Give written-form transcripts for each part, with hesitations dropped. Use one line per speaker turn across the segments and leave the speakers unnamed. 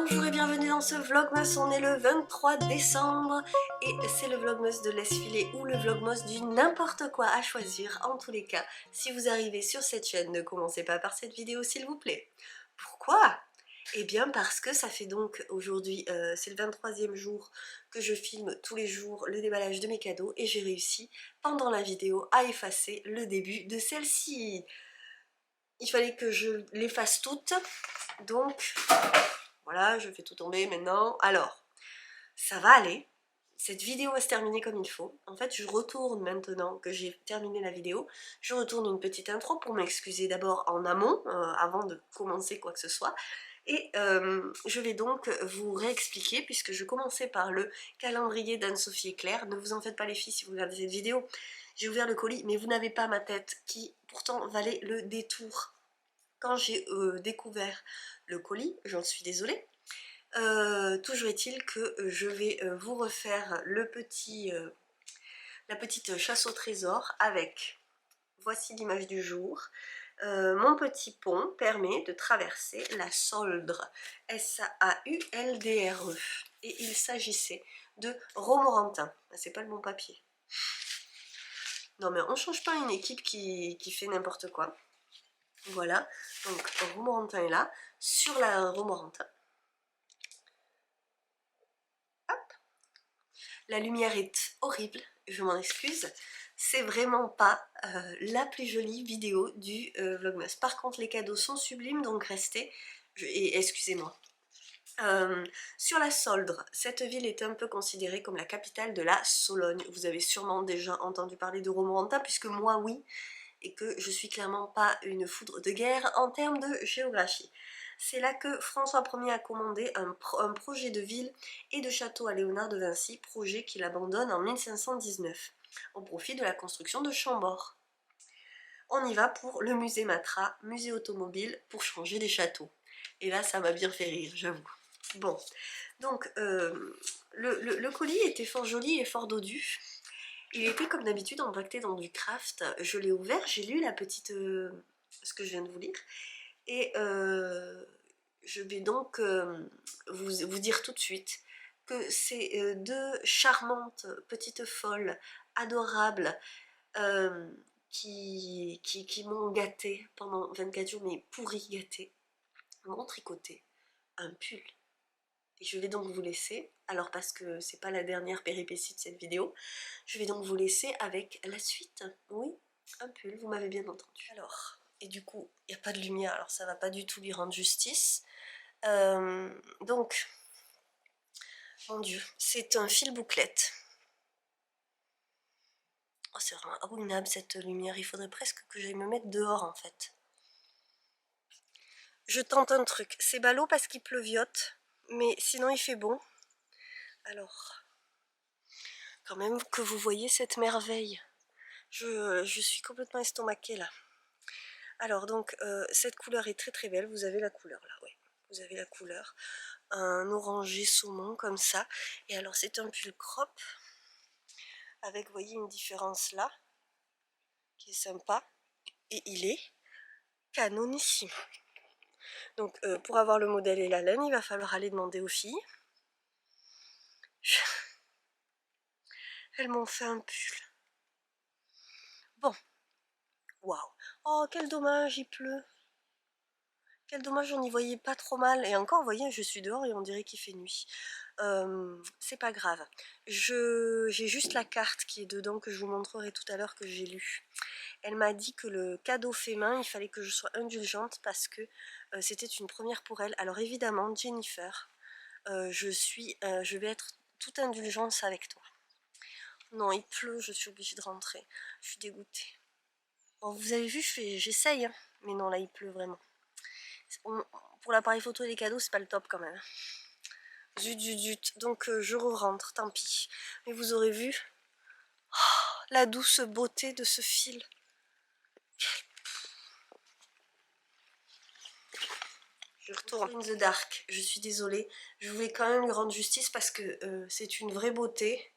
Bonjour et bienvenue dans ce vlogmas, on est le 23 décembre et c'est le vlogmas de laisse filer ou le vlogmas du n'importe quoi à choisir. En tous les cas, si vous arrivez sur cette chaîne, ne commencez pas par cette vidéo s'il vous plaît. Pourquoi? Eh bien parce que ça fait donc aujourd'hui, c'est le 23e jour que je filme tous les jours le déballage de mes cadeaux et j'ai réussi pendant la vidéo à effacer le début de celle-ci. Il fallait que je l'efface toute, donc voilà, je fais tout tomber maintenant. Alors, ça va aller. Cette vidéo va se terminer comme il faut. En fait, je retourne maintenant que j'ai terminé la vidéo. Je retourne une petite intro pour m'excuser d'abord en amont, avant de commencer quoi que ce soit. Et je vais donc vous réexpliquer, puisque je commençais par le calendrier d'Anne-Sophie et Claire. Ne vous en faites pas les filles si vous regardez cette vidéo. J'ai ouvert le colis, mais vous n'avez pas ma tête qui pourtant valait le détour. Quand j'ai découvert le colis, j'en suis désolée. Toujours est-il que je vais vous refaire la petite chasse au trésor avec, voici l'image du jour, mon petit pont permet de traverser la Sauldre, S-A-U-L-D-R-E, et il s'agissait de Romorantin. C'est pas le bon papier. Non mais on change pas une équipe qui fait n'importe quoi. Voilà, donc Romorantin est là, sur la Romorantin. La lumière est horrible, je m'en excuse. C'est vraiment pas la plus jolie vidéo du vlogmas. Par contre, les cadeaux sont sublimes, donc restez. Et excusez-moi. Sur la Sauldre, cette ville est un peu considérée comme la capitale de la Sologne. Vous avez sûrement déjà entendu parler de Romorantin, puisque moi oui, et que je suis clairement pas une foudre de guerre en termes de géographie. C'est là que François Ier a commandé un projet de ville et de château à Léonard de Vinci, projet qu'il abandonne en 1519, au profit de la construction de Chambord. On y va pour le musée Matra, musée automobile, pour changer des châteaux. Et là, ça m'a bien fait rire, j'avoue. Bon, donc le colis était fort joli et fort dodu. Il était comme d'habitude empaqueté dans du craft. Je l'ai ouvert, j'ai lu la petite... ce que je viens de vous lire. Et je vais donc vous dire tout de suite que c'est deux charmantes petites folles, adorables, qui m'ont gâtée pendant 24 jours, mais pourri gâtée, m'ont tricoté un pull. Et je vais donc vous laisser, alors parce que c'est pas la dernière péripétie de cette vidéo, je vais donc vous laisser avec la suite. Oui, un pull, vous m'avez bien entendu. Alors, et du coup, il n'y a pas de lumière, alors ça va pas du tout lui rendre justice. Donc, mon Dieu, c'est un fil bouclette. Oh, c'est vraiment abominable cette lumière, il faudrait presque que j'aille me mettre dehors en fait. Je tente un truc, c'est ballot parce qu'il pleuviote, mais sinon il fait bon. Alors, quand même que vous voyez cette merveille. Je suis complètement estomaquée là. Alors donc, cette couleur est très très belle, vous avez la couleur là, oui. Vous avez la couleur, un orangé saumon comme ça. Et alors c'est un pull crop, avec, vous voyez, une différence là, qui est sympa. Et il est canonissime. Donc pour avoir le modèle et la laine, il va falloir aller demander aux filles. Elles m'ont fait un pull. Bon. Waouh. Oh, quel dommage, il pleut. Quel dommage, on n'y voyait pas trop mal. Et encore, vous voyez, je suis dehors et on dirait qu'il fait nuit. C'est pas grave. J'ai juste la carte qui est dedans que je vous montrerai tout à l'heure que j'ai lue. Elle m'a dit que le cadeau fait main, il fallait que je sois indulgente parce que c'était une première pour elle. Alors évidemment, Jennifer, je vais être toute indulgence avec toi. Non, il pleut, je suis obligée de rentrer. Je suis dégoûtée. Bon, vous avez vu, j'essaye, hein. Mais non, là, il pleut vraiment. Pour l'appareil photo et les cadeaux, c'est pas le top quand même. Zut, zut, zut. Donc je re-rentre, tant pis. Mais vous aurez vu la douce beauté de ce fil. Je retourne in the dark, je suis désolée. Je voulais quand même lui rendre justice parce que c'est une vraie beauté.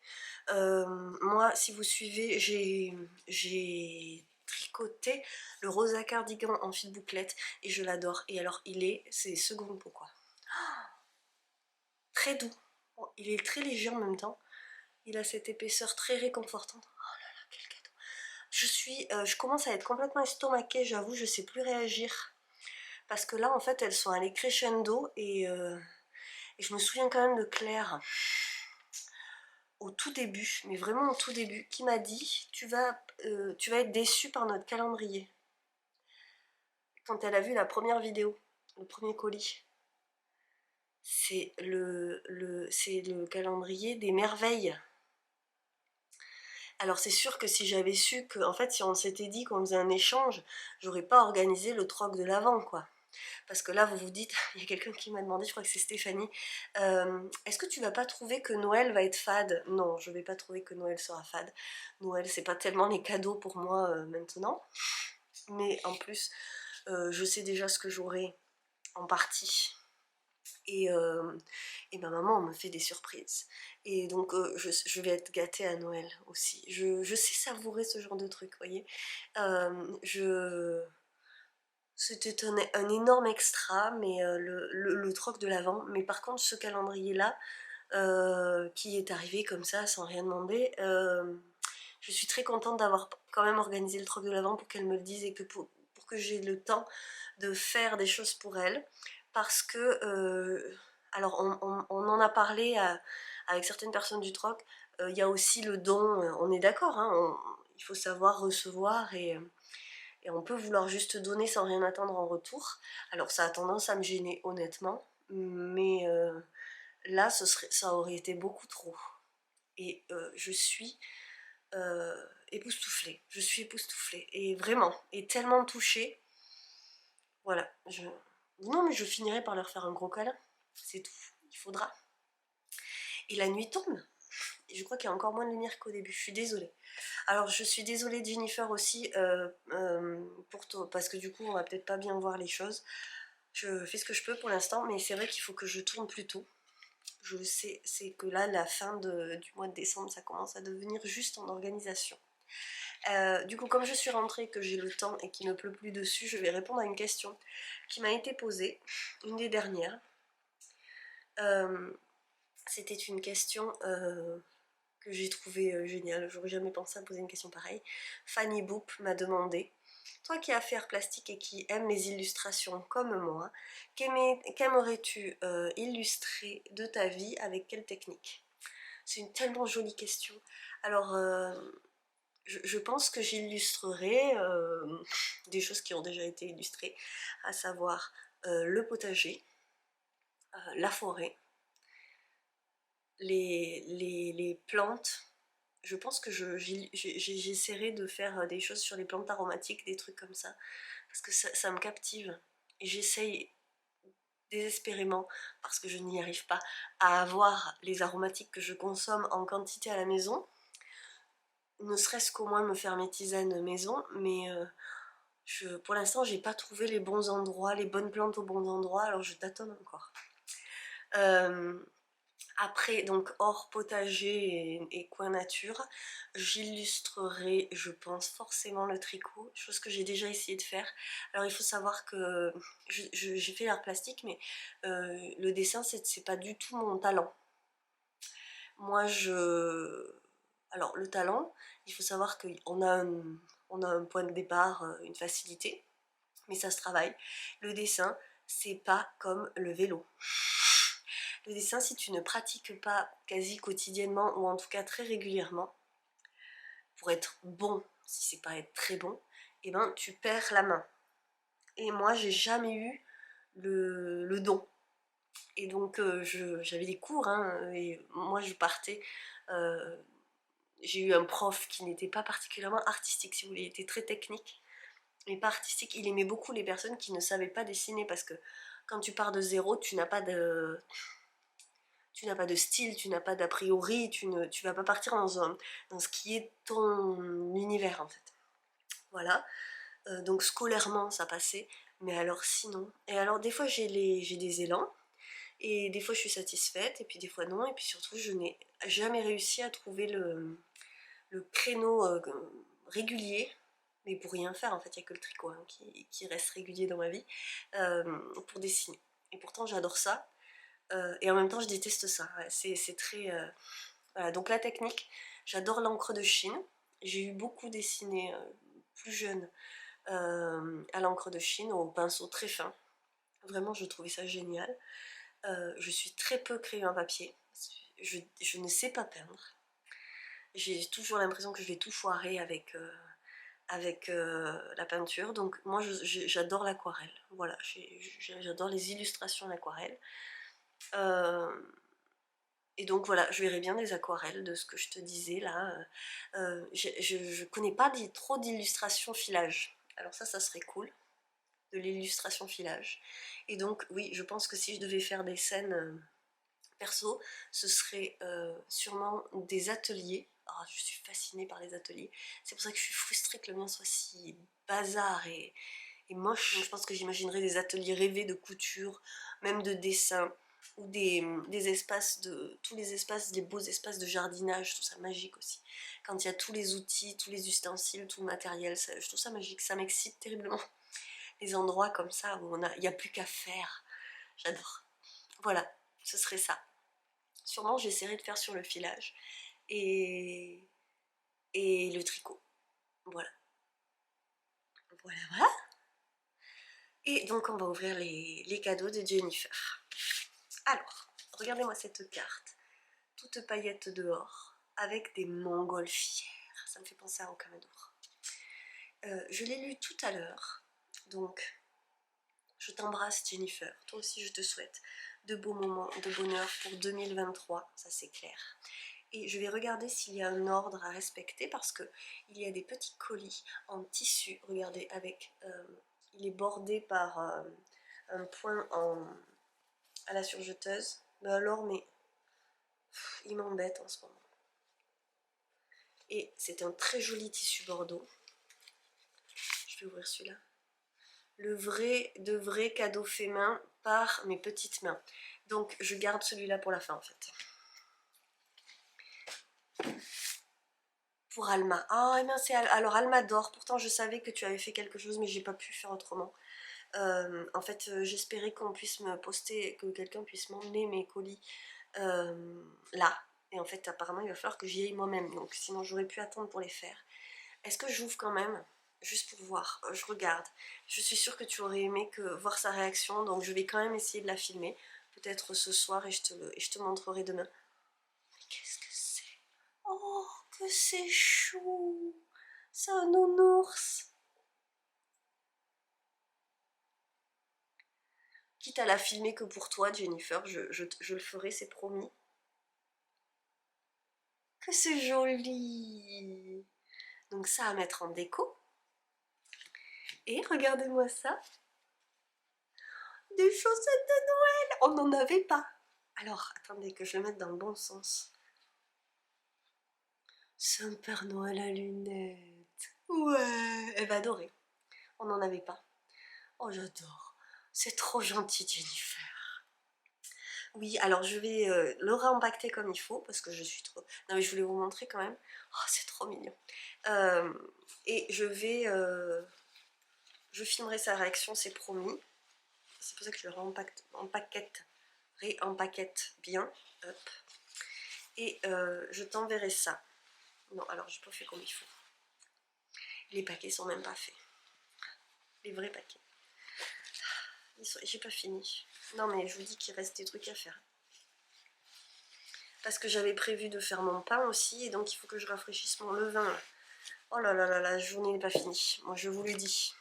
Moi, si vous suivez, j'ai tricoté le rosa cardigan en fil bouclette et je l'adore. Et alors, c'est seconde peau quoi. très doux. Bon, il est très léger en même temps. Il a cette épaisseur très réconfortante. Oh là là, quel cadeau. Je commence à être complètement estomaquée, j'avoue, je sais plus réagir. Parce que là, en fait, elles sont allées crescendo et je me souviens quand même de Claire au tout début, mais vraiment au tout début, qui m'a dit tu vas être déçue par notre calendrier. Quand elle a vu la première vidéo, le premier colis. C'est le calendrier des merveilles. Alors c'est sûr que si j'avais su que, en fait, si on s'était dit qu'on faisait un échange, j'aurais pas organisé le troc de l'Avent, quoi. Parce que là, vous vous dites, il y a quelqu'un qui m'a demandé, je crois que c'est Stéphanie, est-ce que tu vas pas trouver que Noël va être fade? Non, je vais pas trouver que Noël sera fade. Noël, c'est pas tellement les cadeaux pour moi maintenant. Mais en plus, je sais déjà ce que j'aurai en partie. Et, ma maman me fait des surprises. Et donc je vais être gâtée à Noël aussi. Je sais savourer ce genre de truc, vous voyez. C'était un énorme extra, mais le troc de l'Avent. Mais par contre, ce calendrier-là, qui est arrivé comme ça, sans rien demander, je suis très contente d'avoir quand même organisé le troc de l'Avent pour qu'elle me le dise et que pour que j'ai le temps de faire des choses pour elle. Parce que, alors on en a parlé avec certaines personnes du troc, il y a aussi le don, on est d'accord, hein, il faut savoir recevoir et on peut vouloir juste donner sans rien attendre en retour. Alors ça a tendance à me gêner honnêtement, mais là ça aurait été beaucoup trop. Et je suis époustouflée, je suis époustouflée, et vraiment, et tellement touchée. Voilà, non mais je finirai par leur faire un gros câlin, c'est tout, il faudra. Et la nuit tombe, et je crois qu'il y a encore moins de lumière qu'au début, je suis désolée. Alors je suis désolée Jennifer aussi, pour toi, parce que du coup on va peut-être pas bien voir les choses. Je fais ce que je peux pour l'instant, mais c'est vrai qu'il faut que je tourne plus tôt. Je sais, c'est que là, la fin du mois de décembre, ça commence à devenir juste en organisation. Du coup, comme je suis rentrée, que j'ai le temps et qu'il ne pleut plus dessus, je vais répondre à une question qui m'a été posée, une des dernières. C'était une question que j'ai trouvée géniale. J'aurais jamais pensé à poser une question pareille. Fanny Boop m'a demandé: toi qui as fait art plastique et qui aime les illustrations comme moi, qu'aimerais-tu illustrer de ta vie, avec quelle technique? C'est une tellement jolie question. Alors, je pense que j'illustrerai des choses qui ont déjà été illustrées, à savoir le potager, la forêt, les plantes. Je pense que j'essaierai de faire des choses sur les plantes aromatiques, des trucs comme ça, parce que ça me captive. Et j'essaye désespérément, parce que je n'y arrive pas, à avoir les aromatiques que je consomme en quantité à la maison, ne serait-ce qu'au moins me faire mes tisanes maison, mais pour l'instant j'ai pas trouvé les bons endroits, les bonnes plantes aux bons endroits, alors je tâtonne encore. Après, donc hors potager et coin nature, j'illustrerai, je pense, forcément le tricot, chose que j'ai déjà essayé de faire. Alors il faut savoir que j'ai fait l'art plastique, mais le dessin, c'est pas du tout mon talent. Moi, alors le talent, il faut savoir qu'on a un point de départ, une facilité, mais ça se travaille. Le dessin, c'est pas comme le vélo. Le dessin, si tu ne pratiques pas quasi quotidiennement, ou en tout cas très régulièrement, pour être bon, si c'est pas être très bon, et ben tu perds la main. Et moi, j'ai jamais eu le don. Et donc j'avais des cours, hein, et moi je partais. J'ai eu un prof qui n'était pas particulièrement artistique, si vous voulez, il était très technique, mais pas artistique. Il aimait beaucoup les personnes qui ne savaient pas dessiner, parce que quand tu pars de zéro, tu n'as pas de style, tu n'as pas d'a priori, tu vas pas partir dans ce qui est ton univers en fait. Voilà, donc scolairement ça passait, mais alors sinon. Et alors des fois j'ai des élans, et des fois je suis satisfaite, et puis des fois non, et puis surtout je n'ai jamais réussi à trouver le créneau régulier, mais pour rien faire en fait, il n'y a que le tricot qui reste régulier dans ma vie, pour dessiner. Et pourtant j'adore ça, Et en même temps je déteste ça, ouais, c'est très... Voilà, donc la technique, j'adore l'encre de Chine. J'ai eu beaucoup dessiné plus jeune à l'encre de Chine, au pinceau très fin. Vraiment, je trouvais ça génial. Je suis très peu crayon à papier. Je ne sais pas peindre. J'ai toujours l'impression que je vais tout foirer avec la peinture. Donc moi, j'adore l'aquarelle. Voilà, j'adore les illustrations en aquarelle. Et donc voilà, je verrai bien des aquarelles de ce que je te disais là. Je connais pas trop d'illustrations filage. Alors ça serait cool, de l'illustration filage. Et donc oui, je pense que si je devais faire des scènes perso, ce serait sûrement des ateliers. Oh, je suis fascinée par les ateliers. C'est pour ça que je suis frustrée que le mien soit si bazar et moche. Donc je pense que j'imaginerais des ateliers rêvés de couture, même de dessin, ou des espaces tous les espaces, des beaux espaces de jardinage, je trouve ça magique aussi. Quand il y a tous les outils, tous les ustensiles, tout le matériel, je trouve ça magique, ça m'excite terriblement. Les endroits comme ça où il n'y a plus qu'à faire, j'adore. Voilà, ce serait ça. Sûrement j'essaierai de faire sur le filage et, et le tricot. Voilà. Voilà, voilà. Et donc on va ouvrir les cadeaux de Jennifer. Alors, regardez-moi cette carte, toute paillette dehors, avec des montgolfières. Ça me fait penser à Rocamadour. Je l'ai lu tout à l'heure, donc je t'embrasse Jennifer. Toi aussi je te souhaite de beaux moments de bonheur pour 2023, ça c'est clair. Et je vais regarder s'il y a un ordre à respecter parce que il y a des petits colis en tissu, regardez, avec il est bordé par un point à la surjeteuse. Mais alors, mais il m'embête en ce moment. Et c'est un très joli tissu bordeaux. Je vais ouvrir celui-là. Le vrai cadeau fait main par mes petites mains. Donc je garde celui-là pour la fin en fait. Pour Alma. Ah, mince, alors Alma dort. Pourtant je savais que tu avais fait quelque chose mais j'ai pas pu faire autrement. En fait j'espérais qu'on puisse me poster, que quelqu'un puisse m'emmener mes colis là. Et en fait apparemment il va falloir que j'y aille moi-même. Donc sinon j'aurais pu attendre pour les faire. Est-ce que j'ouvre quand même? Juste pour voir, je regarde. Je suis sûre que tu aurais aimé voir sa réaction, donc je vais quand même essayer de la filmer. Peut-être ce soir et je te montrerai demain. Mais qu'est-ce que c'est? Oh, que c'est chou! C'est un nounours! Quitte à la filmer que pour toi, Jennifer, je le ferai, c'est promis. Que c'est joli! Donc ça à mettre en déco. Et regardez-moi ça! Des chaussettes de Noël! On n'en avait pas! Alors, attendez que je le mette dans le bon sens. C'est un Père Noël à lunettes. Ouais, elle va adorer. On n'en avait pas. Oh, j'adore. C'est trop gentil, Jennifer. Oui, alors je vais le réempacter comme il faut parce que je suis trop... Non, mais je voulais vous montrer quand même. Oh, c'est trop mignon. Et je filmerai sa réaction, c'est promis. C'est pour ça que je le réempaquette bien. Hop. Et je t'enverrai ça. Non, alors j'ai pas fait comme il faut. Les paquets sont même pas faits. Les vrais paquets. J'ai pas fini. Non mais je vous dis qu'il reste des trucs à faire. Parce que j'avais prévu de faire mon pain aussi et donc il faut que je rafraîchisse mon levain. Là. Oh là là là, la journée n'est pas finie. Moi je vous le dis.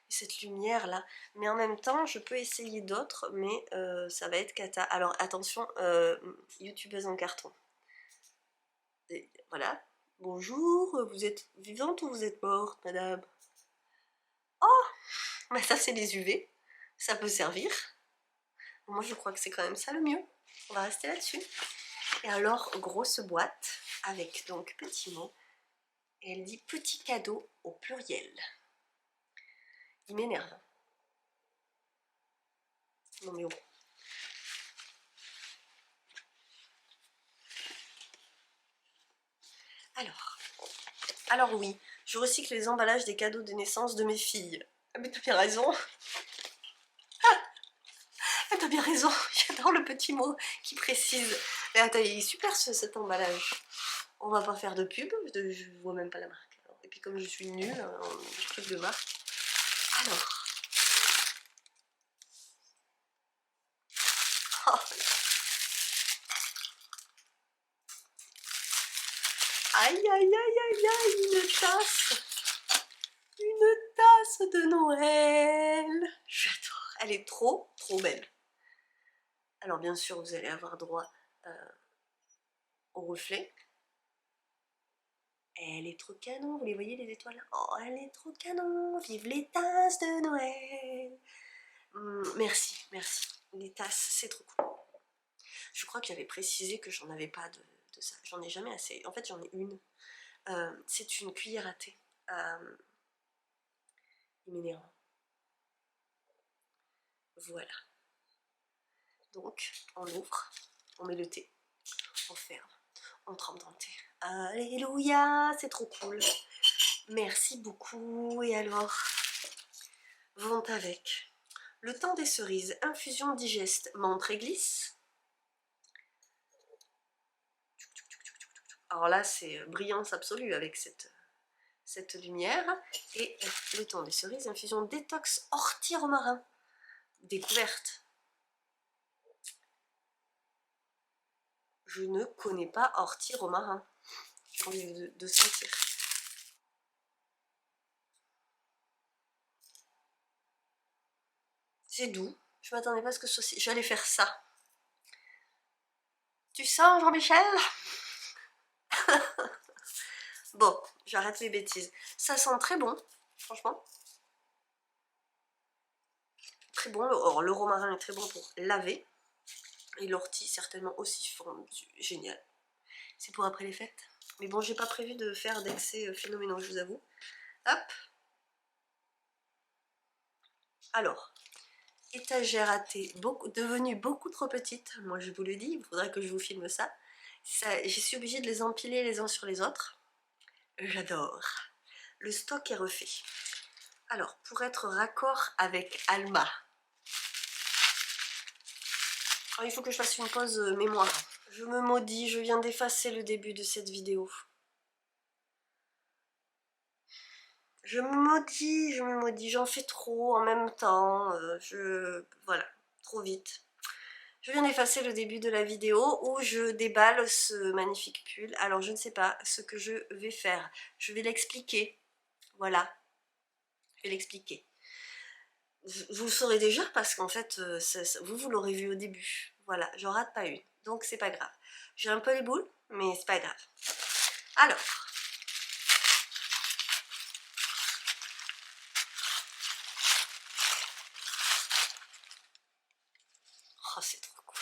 Et cette lumière là. Mais en même temps je peux essayer d'autres mais ça va être cata. Alors attention, youtubeuse en carton. Et voilà. Bonjour, vous êtes vivante ou vous êtes morte, madame? Oh, mais ça c'est les UV. Ça peut servir. Moi je crois que c'est quand même ça le mieux. On va rester là-dessus. Et alors, grosse boîte avec donc petit mot. Et elle dit petit cadeau au pluriel. Il m'énerve. Non mais oh. Alors oui, je recycle les emballages des cadeaux de naissance de mes filles. Ah mais t'as bien raison. Ah, t'as bien raison, j'adore le petit mot qui précise. Mais attends, il est super cet emballage. On va pas faire de pub, je vois même pas la marque. Alors, et puis comme je suis nulle en truc de marque. Alors. Oh. Aïe aïe aïe aïe aïe, une tasse. Une tasse de Noël. J'adore. Elle est trop belle. Alors bien sûr, vous allez avoir droit au reflet. Elle est trop canon, vous les voyez les étoiles? Oh, elle est trop canon, vive les tasses de Noël. Merci, merci. Les tasses, c'est trop cool. Je crois que j'avais précisé que j'en avais pas de ça. J'en ai jamais assez. En fait, j'en ai une. C'est une cuillère à thé minéraux. Voilà. Donc, on ouvre, on met le thé, on ferme, on trempe dans le thé. Alléluia, c'est trop cool. Merci beaucoup. Et alors, vont avec le temps des cerises, infusion digeste, menthe réglisse. Alors là, c'est brillance absolue avec cette lumière. Et le temps des cerises, infusion détox ortie romarin. Découverte. Je ne connais pas ortie romarin. J'ai envie de sentir. C'est doux. Je m'attendais pas à ce que ce soit... J'allais faire ça. Tu sens, Jean-Michel? Bon, j'arrête les bêtises. Ça sent très bon, franchement. Très bon. Or, le romarin est très bon pour laver. Et l'ortie, certainement aussi fondu. Génial. C'est pour après les fêtes. Mais bon, j'ai pas prévu de faire d'excès phénoménaux, je vous avoue. Hop. Alors, étagère à thé, devenue beaucoup trop petite. Moi, je vous le dis, il faudrait que je vous filme ça. Je suis obligée de les empiler les uns sur les autres. J'adore. Le stock est refait. Alors, pour être raccord avec Alma, il faut que je fasse une pause mémoire. Je me maudis, je viens d'effacer le début de cette vidéo. Je me maudis, j'en fais trop en même temps. Voilà, trop vite. Je viens d'effacer le début de la vidéo où je déballe ce magnifique pull. Alors, je ne sais pas ce que je vais faire. Je vais l'expliquer. Voilà, je vais l'expliquer. Vous le saurez déjà parce qu'en fait, vous l'aurez vu au début. Voilà, j'en rate pas une. Donc, c'est pas grave. J'ai un peu les boules, mais c'est pas grave. Alors. Oh, c'est trop cool.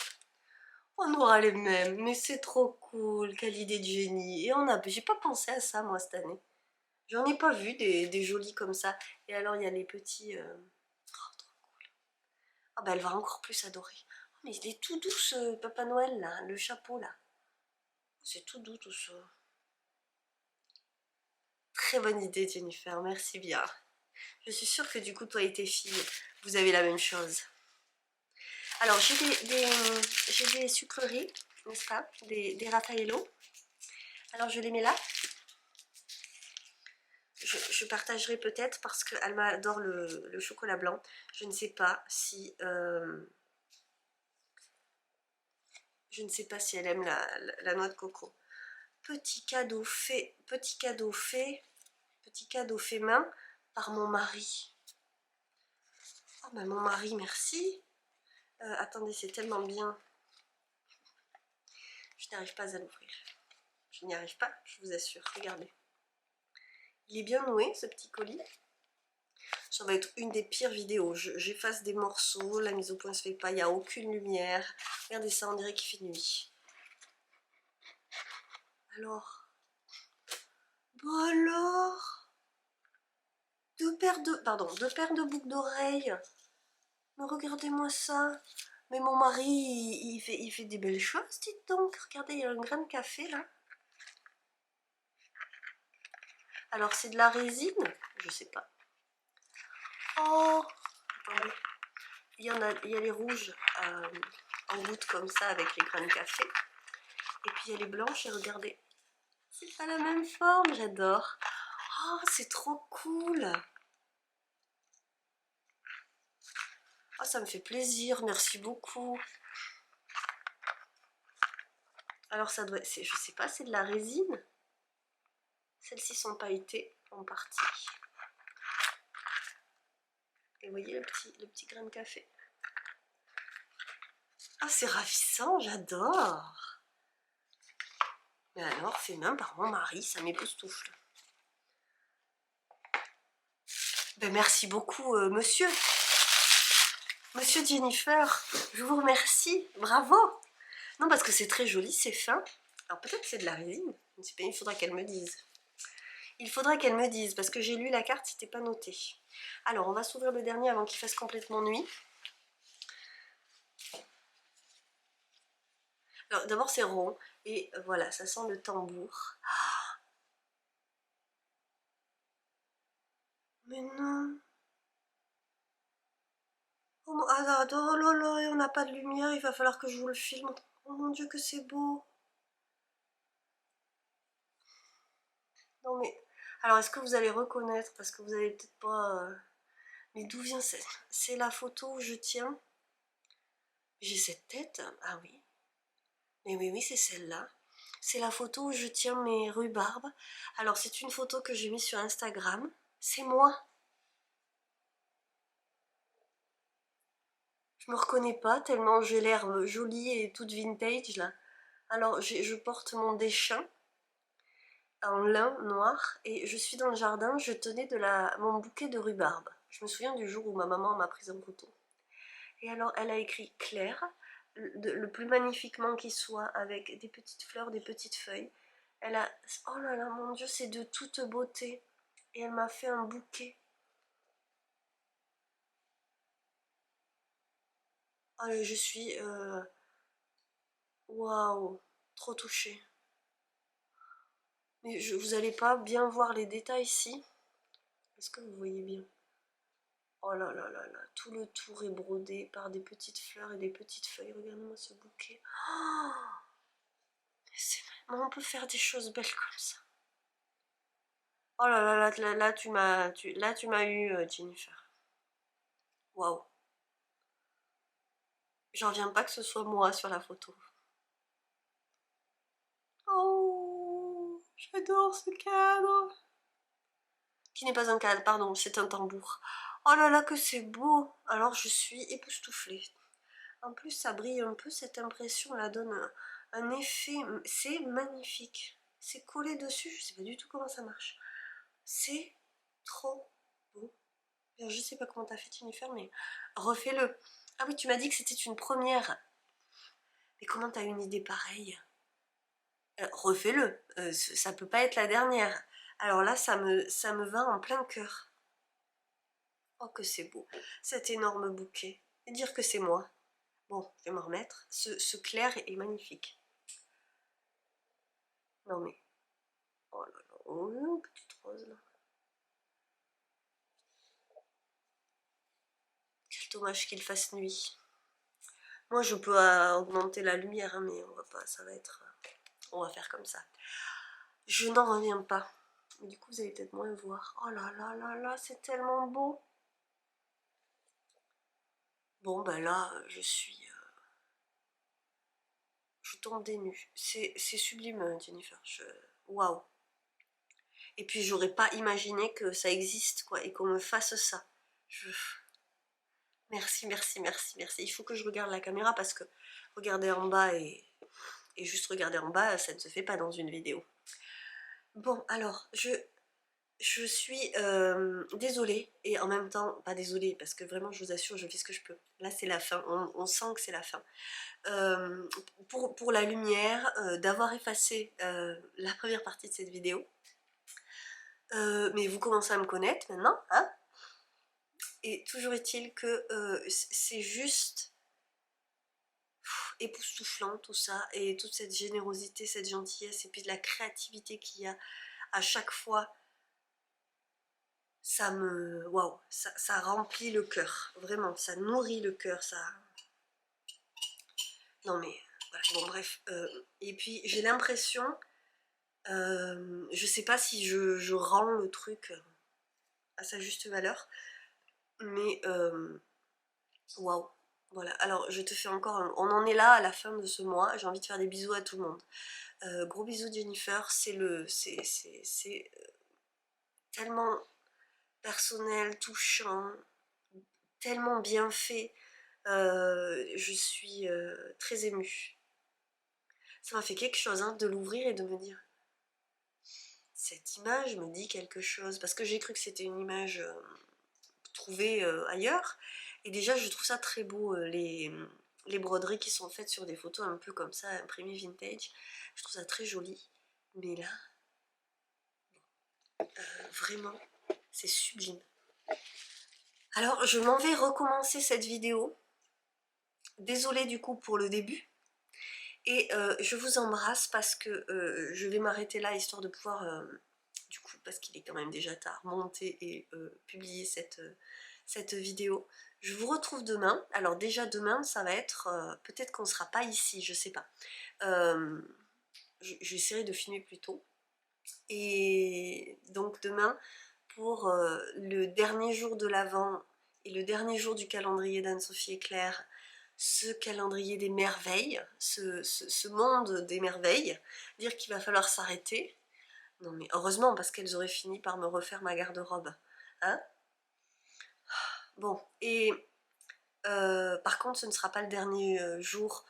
On aura les mêmes, mais c'est trop cool. Quelle idée de génie. Et j'ai pas pensé à ça, moi, cette année. J'en ai pas vu des jolis comme ça. Et alors, il y a les petits... Oh, trop cool. Ah bah, elle va encore plus adorer. Oh, mais il est tout doux, ce Papa Noël, là. Le chapeau, là. C'est tout doux, tout ça. Très bonne idée, Jennifer. Merci bien. Je suis sûre que du coup, toi et tes filles, vous avez la même chose. Alors, j'ai des sucreries, n'est-ce pas? Des Raffaello. Alors, je les mets là. Je partagerai peut-être parce qu'Alma adore le chocolat blanc. Je ne sais pas si... je ne sais pas si elle aime la noix de coco. Petit cadeau fait main par mon mari. Oh ben mon mari, merci. Attendez, c'est tellement bien. Je n'arrive pas à l'ouvrir. Je n'y arrive pas, je vous assure. Regardez. Il est bien noué, ce petit colis. Ça va être une des pires vidéos. J'efface des morceaux, la mise au point se fait pas, il n'y a aucune lumière. Regardez ça, on dirait qu'il fait nuit. Alors, bon alors, deux paires de boucles d'oreilles. Mais regardez-moi ça. Mais mon mari, il fait des belles choses, dites donc. Regardez, il y a un grain de café là. Alors c'est de la résine? Je sais pas. Oh, attendez. il y a les rouges en gouttes comme ça avec les grains de café. Et puis il y a les blanches et regardez, c'est pas la même forme, j'adore. Oh, c'est trop cool. Oh, ça me fait plaisir, merci beaucoup. Alors ça doit, je sais pas, c'est de la résine. Celles-ci sont pailletées en partie. Et vous voyez le petit grain de café. Ah, c'est ravissant, j'adore. Mais alors, fait même par mon mari, ça m'époustoufle. Ben, merci beaucoup, monsieur. Monsieur Jennifer, je vous remercie, bravo. Non, parce que c'est très joli, c'est fin. Alors peut-être que c'est de la résine, je ne sais pas, il faudra qu'elle me dise. Il faudra qu'elle me dise, parce que j'ai lu la carte, c'était pas noté. Alors, on va s'ouvrir le dernier avant qu'il fasse complètement nuit. Alors, d'abord, c'est rond, et voilà, ça sent le tambour. Mais non. Oh, non, ah, oh là là, on n'a pas de lumière, il va falloir que je vous le filme. Oh mon Dieu, que c'est beau. Non mais, alors est-ce que vous allez reconnaître, parce que vous allez peut-être pas... Mais d'où vient cette... C'est la photo où je tiens. J'ai cette tête, ah oui. Mais oui, oui, c'est celle-là. C'est la photo où je tiens mes rhubarbes. Alors c'est une photo que j'ai mise sur Instagram. C'est moi. Je me reconnais pas tellement j'ai l'air jolie et toute vintage là. Alors je porte mon déchin en lin noir et je suis dans le jardin, je tenais mon bouquet de rhubarbe. Je me souviens du jour où ma maman m'a prise en photo. Et alors elle a écrit Claire, le plus magnifiquement qui soit, avec des petites fleurs, des petites feuilles. Elle a... Oh là là, mon Dieu, c'est de toute beauté. Et elle m'a fait un bouquet. Oh, je suis... Waouh, trop touchée. Mais vous allez pas bien voir les détails ici. Est-ce que vous voyez bien? Oh là là là là, tout le tour est brodé par des petites fleurs et des petites feuilles. Regardez-moi ce bouquet. Oh, on peut faire des choses belles comme ça. Oh là là, là tu m'as eu, Jennifer. Waouh. J'en reviens pas que ce soit moi sur la photo. Oh, j'adore ce cadre. Qui n'est pas un cadre, pardon, c'est un tambour. Oh là là, que c'est beau. Alors je suis époustouflée. En plus, ça brille un peu, cette impression là donne un effet, c'est magnifique. C'est collé dessus, je sais pas du tout comment ça marche. C'est trop beau. Je sais pas comment t'as fait Jennifer, mais refais-le. Ah oui, tu m'as dit que c'était une première. Mais comment t'as une idée pareille? Refais-le, ça peut pas être la dernière. Alors là, ça me va en plein cœur. Oh que c'est beau, cet énorme bouquet. Et dire que c'est moi. Bon, je vais m'en remettre. Ce clair est magnifique. Non mais... Oh là là, oh, petite rose là. Quel dommage qu'il fasse nuit. Moi je peux augmenter la lumière, hein, mais on va pas, ça va être... on va faire comme ça. Je n'en reviens pas. Du coup vous allez peut-être moins voir. Oh là là là là, c'est tellement beau. Bon ben là, je tombe des nues. C'est sublime, Jennifer. Waouh. Et puis j'aurais pas imaginé que ça existe, quoi, et qu'on me fasse ça. Merci, merci, merci, merci. Il faut que je regarde la caméra parce que regarder en bas et juste regarder en bas, ça ne se fait pas dans une vidéo. Bon, alors, je suis désolée et en même temps, pas désolée parce que vraiment, je vous assure, je fais ce que je peux. Là, c'est la fin, on sent que c'est la fin. Pour la lumière, d'avoir effacé la première partie de cette vidéo. Mais vous commencez à me connaître maintenant, hein? Et toujours est-il que c'est juste époustouflant tout ça, et toute cette générosité, cette gentillesse, et puis de la créativité qu'il y a à chaque fois. waouh, ça remplit le cœur, vraiment, ça nourrit le cœur, ça... Non mais, voilà, bon bref, et puis j'ai l'impression, je sais pas si je rends le truc à sa juste valeur, mais waouh, voilà, alors je te fais encore on en est là à la fin de ce mois, j'ai envie de faire des bisous à tout le monde. Gros bisous Jennifer, c'est tellement personnel, touchant, tellement bien fait, je suis très émue. Ça m'a fait quelque chose hein, de l'ouvrir et de me dire cette image me dit quelque chose, parce que j'ai cru que c'était une image trouvée ailleurs, et déjà je trouve ça très beau, les broderies qui sont faites sur des photos un peu comme ça, imprimées vintage, je trouve ça très joli, mais là, vraiment, c'est sublime. Alors je m'en vais recommencer cette vidéo, désolée du coup pour le début, et je vous embrasse parce que je vais m'arrêter là histoire de pouvoir, du coup, parce qu'il est quand même déjà tard, monter et publier cette vidéo. Je vous retrouve demain. Alors déjà demain, ça va être, peut-être qu'on ne sera pas ici, je sais pas. J'essaierai de filmer plus tôt. Et donc demain, pour le dernier jour de l'Avent et le dernier jour du calendrier d'Anne-Sophie et Claire, ce calendrier des merveilles, ce monde des merveilles, dire qu'il va falloir s'arrêter. Non mais heureusement, parce qu'elles auraient fini par me refaire ma garde-robe. Hein? Bon, et par contre, ce ne sera pas le dernier jour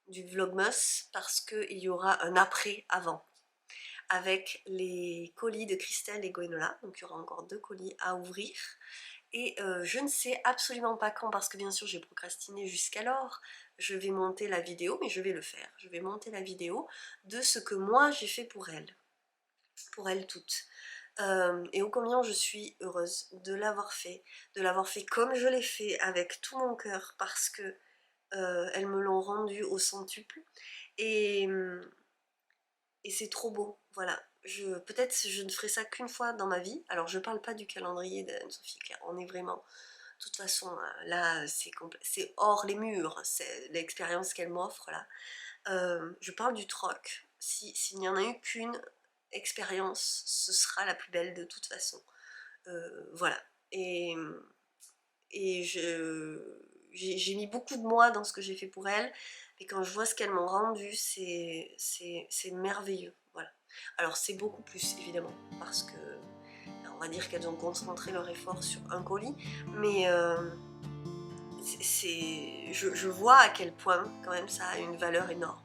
du Vlogmas, parce qu'il y aura un après-avant, avec les colis de Christelle et Gwenola. Donc il y aura encore 2 colis à ouvrir. Et je ne sais absolument pas quand, parce que bien sûr j'ai procrastiné jusqu'alors, je vais monter la vidéo, mais je vais le faire. Je vais monter la vidéo de ce que moi j'ai fait pour elles toutes. Et ô combien je suis heureuse de l'avoir fait comme je l'ai fait, avec tout mon cœur, parce que elles me l'ont rendu au centuple. Et c'est trop beau, voilà. Peut-être je ne ferai ça qu'une fois dans ma vie. Alors je parle pas du calendrier d'Anne-Sophie Claire, on est vraiment... De toute façon, là, c'est hors les murs, c'est l'expérience qu'elle m'offre, là. Je parle du troc. S'il n'y en a eu qu'une expérience, ce sera la plus belle de toute façon. Voilà. Et j'ai mis beaucoup de moi dans ce que j'ai fait pour elles, et quand je vois ce qu'elles m'ont rendu, c'est merveilleux. Voilà. Alors c'est beaucoup plus évidemment, parce que on va dire qu'elles ont concentré leur effort sur un colis, mais je vois à quel point quand même ça a une valeur énorme.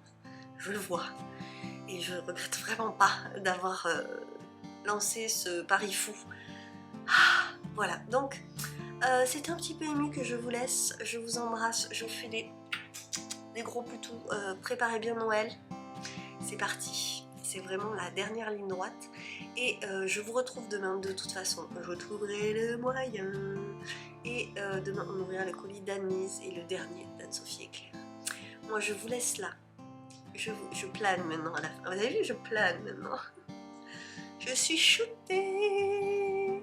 Je le vois. Et je regrette vraiment pas d'avoir lancé ce pari fou. Ah, voilà, donc c'est un petit peu ému que je vous laisse. Je vous embrasse, je vous fais des gros poutous. Préparez bien Noël. C'est parti. C'est vraiment la dernière ligne droite. Et je vous retrouve demain de toute façon. Je trouverai le moyen. Et demain on ouvrira le colis d'Anne-Lise et le dernier d'Anne-Sophie et Claire. Moi je vous laisse là. Je plane maintenant à la fin. Vous avez vu, je plane maintenant. Je suis shootée.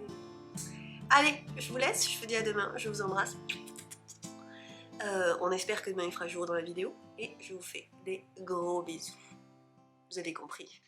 Allez, je vous laisse, je vous dis à demain, je vous embrasse. On espère que demain il fera jour dans la vidéo. Et je vous fais des gros bisous. Vous avez compris.